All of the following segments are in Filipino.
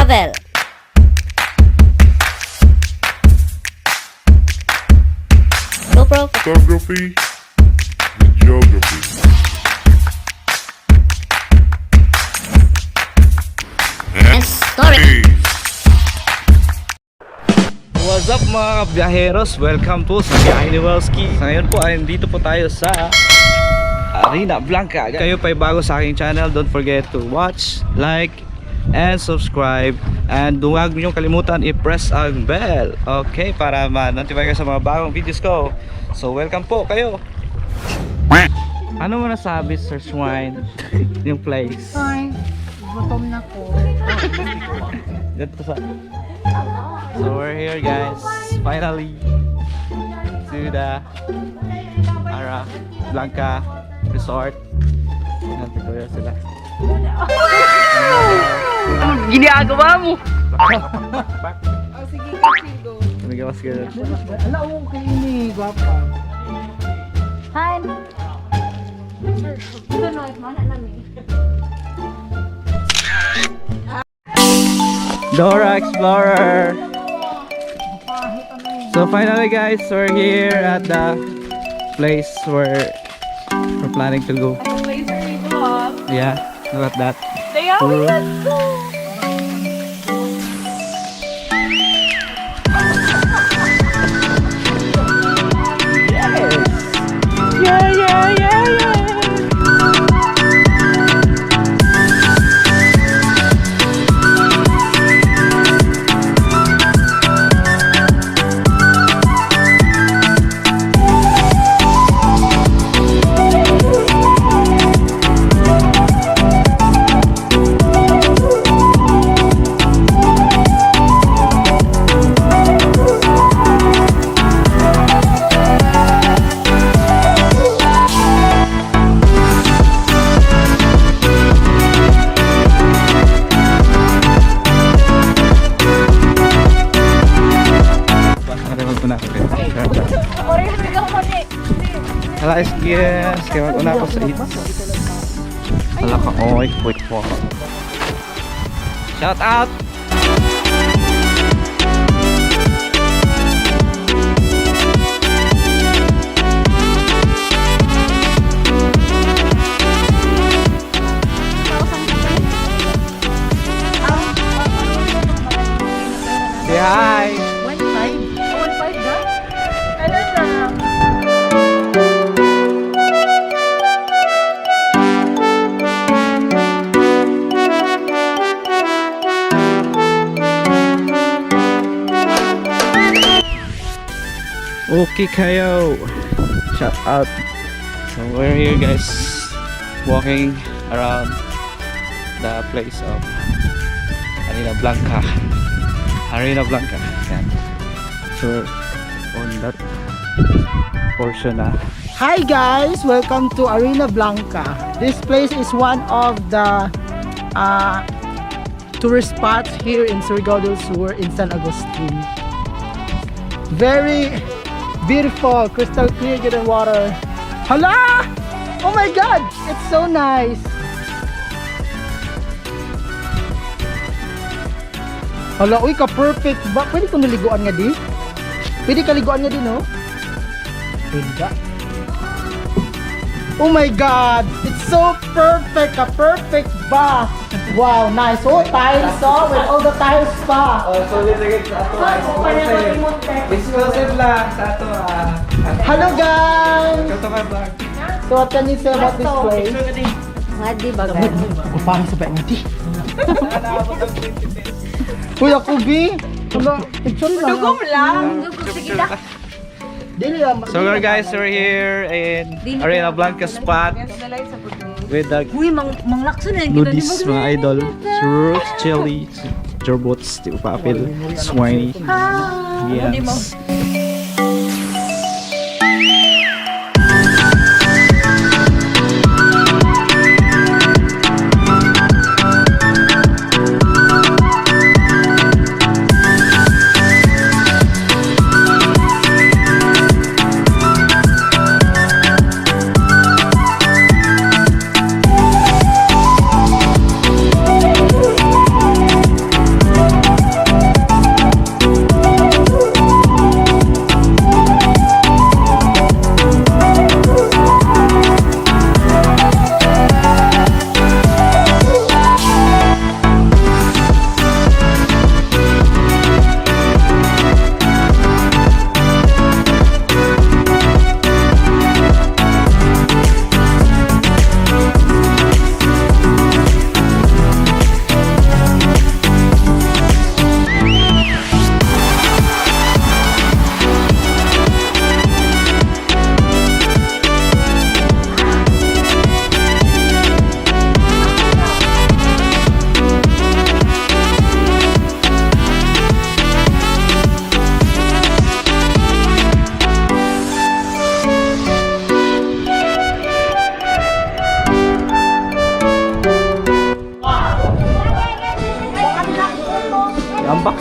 travel. GoPro. Photography with geography. And story. What's up mga biyaheros? Welcome po sa Biyahe ni Welski. Ngayon po ay dito po tayo sa Arena Blanca. Kayo pa bago sa aking channel, don't forget to watch, like, and subscribe. And huwag niyong kalimutan i-press ang bell, okay, para ma-notify kayo sa mga bagong videos ko. So welcome po kayo. Ano mo nasabi, Sir Swine? Yung place? Ay, gutom na ko. Dito sa... So we're here guys, finally to the Blanca Resort. Natin ko yun sila. Ginagawa mo? Sige, Sige, tumigawas ka na. Ala, okay ni, guwapa. Hi. Ito no, mana namin. Dora Explorer. So finally guys, we're here at the place where we're planning to go. Yeah, look at that. Let's go. Yes! Yeah, yeah, yeah, yeah! Hala guys, kaya mag-una ako sa eats. Hala ka, oy, wait po. Shout out! Say hi! 1.5? 1.5 na? Ano na? Okay kayo! Shout out! So we're here guys, walking around the place of Arena Blanca. Yan. So on that portion na. Hi guys! Welcome to Arena Blanca. This place is one of the tourist spots here in Surigao del Sur in San Agustin. Very beautiful, crystal clear good water. Hala! Oh my god! It's so nice! Hala, uy, ka-perfect ba? Pwede kong naliguan nga di? Pwede ka liguan nga di, no? Pwede ka? Oh my god! It's so perfect! Ka-perfect ba? Wow, nice! Oh, tiles, oh! With all the tiles pa! Oh, so lilagay sa ato exclusive lang sa ato Hello guys! Ito ka vlog. So what can you say about this place? Nga di ba ga? Ako parang sa bayan di. Uy, ako bi! Hala, picture lang. Dugom lang. Sige na. Dili lang. So guys, we're here in Arena Blanca spot with the Uy, manglakso na. Ludis, mga idol. Surus, Chili, Jorbots, Papil, Swiney. Yes.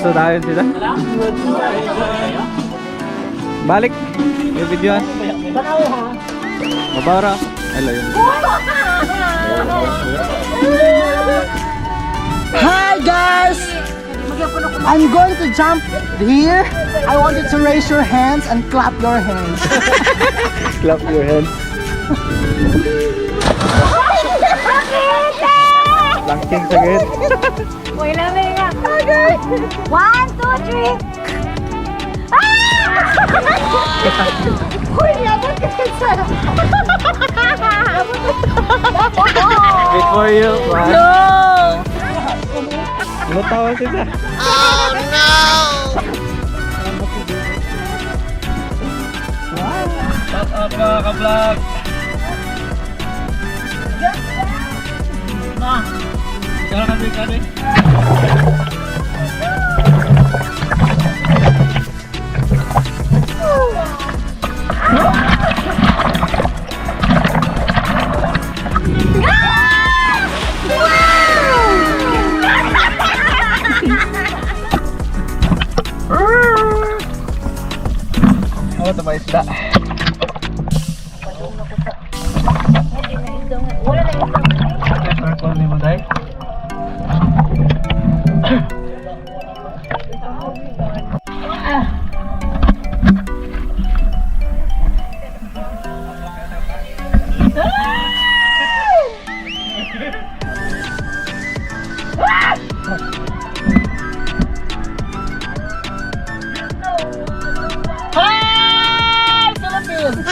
Sudayon sila. Balik. Yung videoan. Mabara. Hello yun. Hi guys! I'm going to jump here. I want you to raise your hands and clap your hands. Clap your hands. Langking sakit. Wait lang nga. Okay. 1, 2, 3. Uy, abot ka sa. Wait for you. No! Ano tawa sila? Oh no! Shout out mga ka-vlog. Sekarang kami. Oh, ito may isda. Wala na ito. Circle ni mo dahil. Hi, Philippines!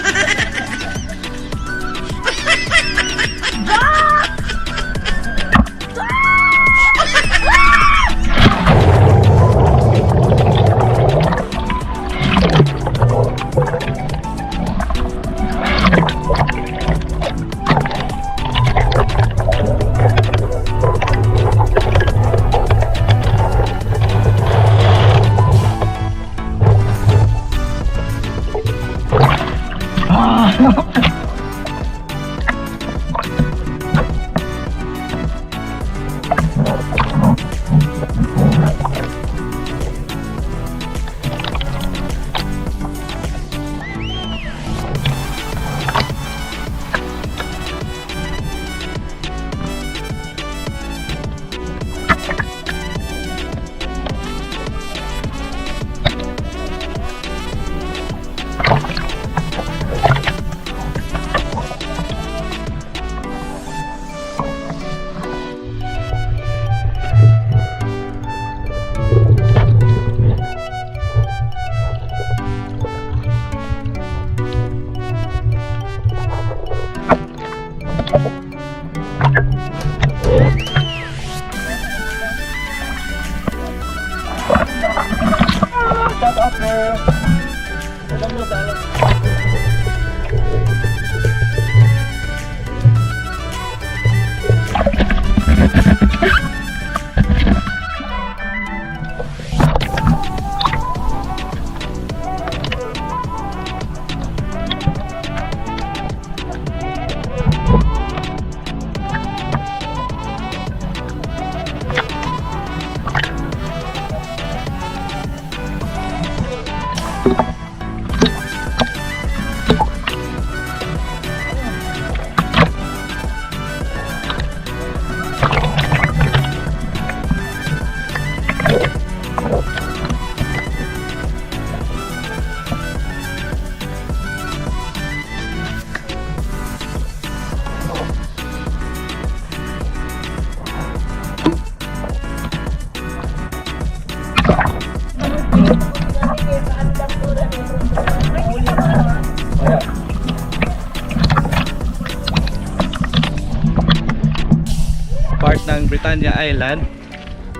Part ng Britania Island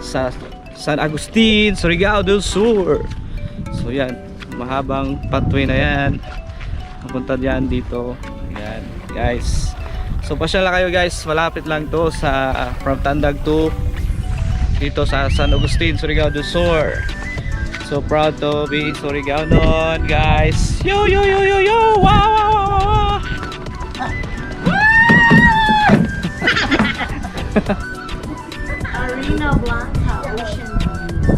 sa San Agustin, Surigao del Sur. So yan, mahabang pathway na yan. Napunta diyan dito. Yan, guys. So pasyala kayo guys, malapit lang to sa from Tandag to dito sa San Agustin, Surigao del Sur. So proud to be Surigaonon, guys. Yo yo yo yo yo. Wow wow wow wow. Arena Blanca Ocean View.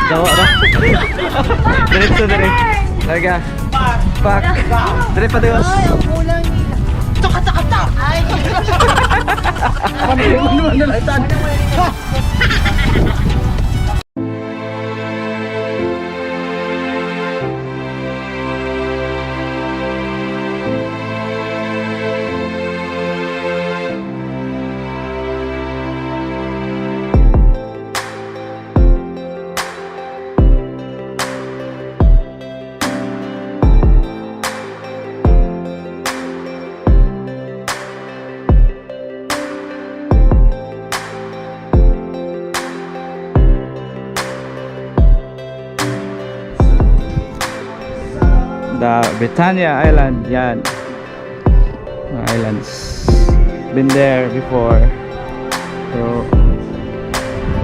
Dawa na. Diretso dire. Talaga. Pak. Dire pa Dios. Ay, ang kulang nila. Tsaka. Ay. Ano na lang. The Britania Island, yan. Mga islands. Been there before. So,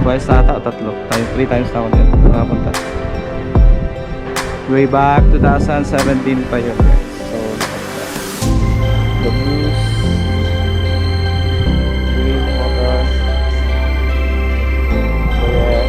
twice na ata o tatlo. 3 times na ako din nakapunta. Way back 2017 pa yun. So, the blues. Green water. So, yeah.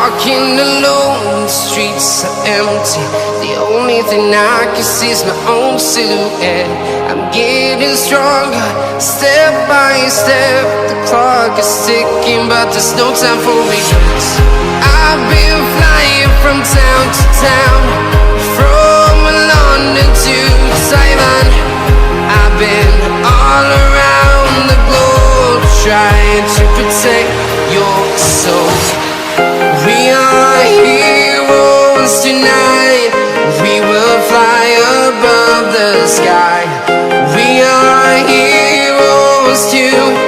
walking alone, the streets are empty. The only thing I can see is my own silhouette. I'm getting stronger, step by step. The clock is ticking, but there's no time for regrets. I've been flying from town to town, from London to Taiwan. I've been all around the globe, trying to protect your soul. We are heroes tonight. We will fly above the sky. We are heroes tonight.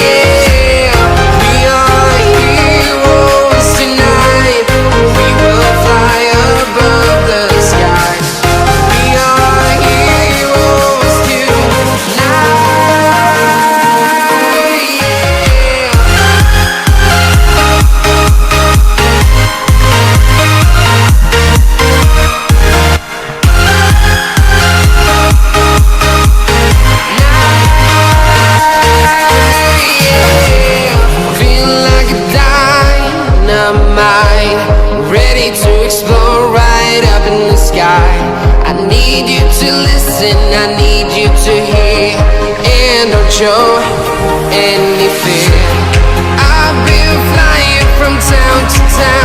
Yeah. We are heroes tonight. We will fly above the sky. We are heroes tonight. Ready to explore right up in the sky. I need you to listen, I need you to hear, and don't show any fear. I've been flying from town to town,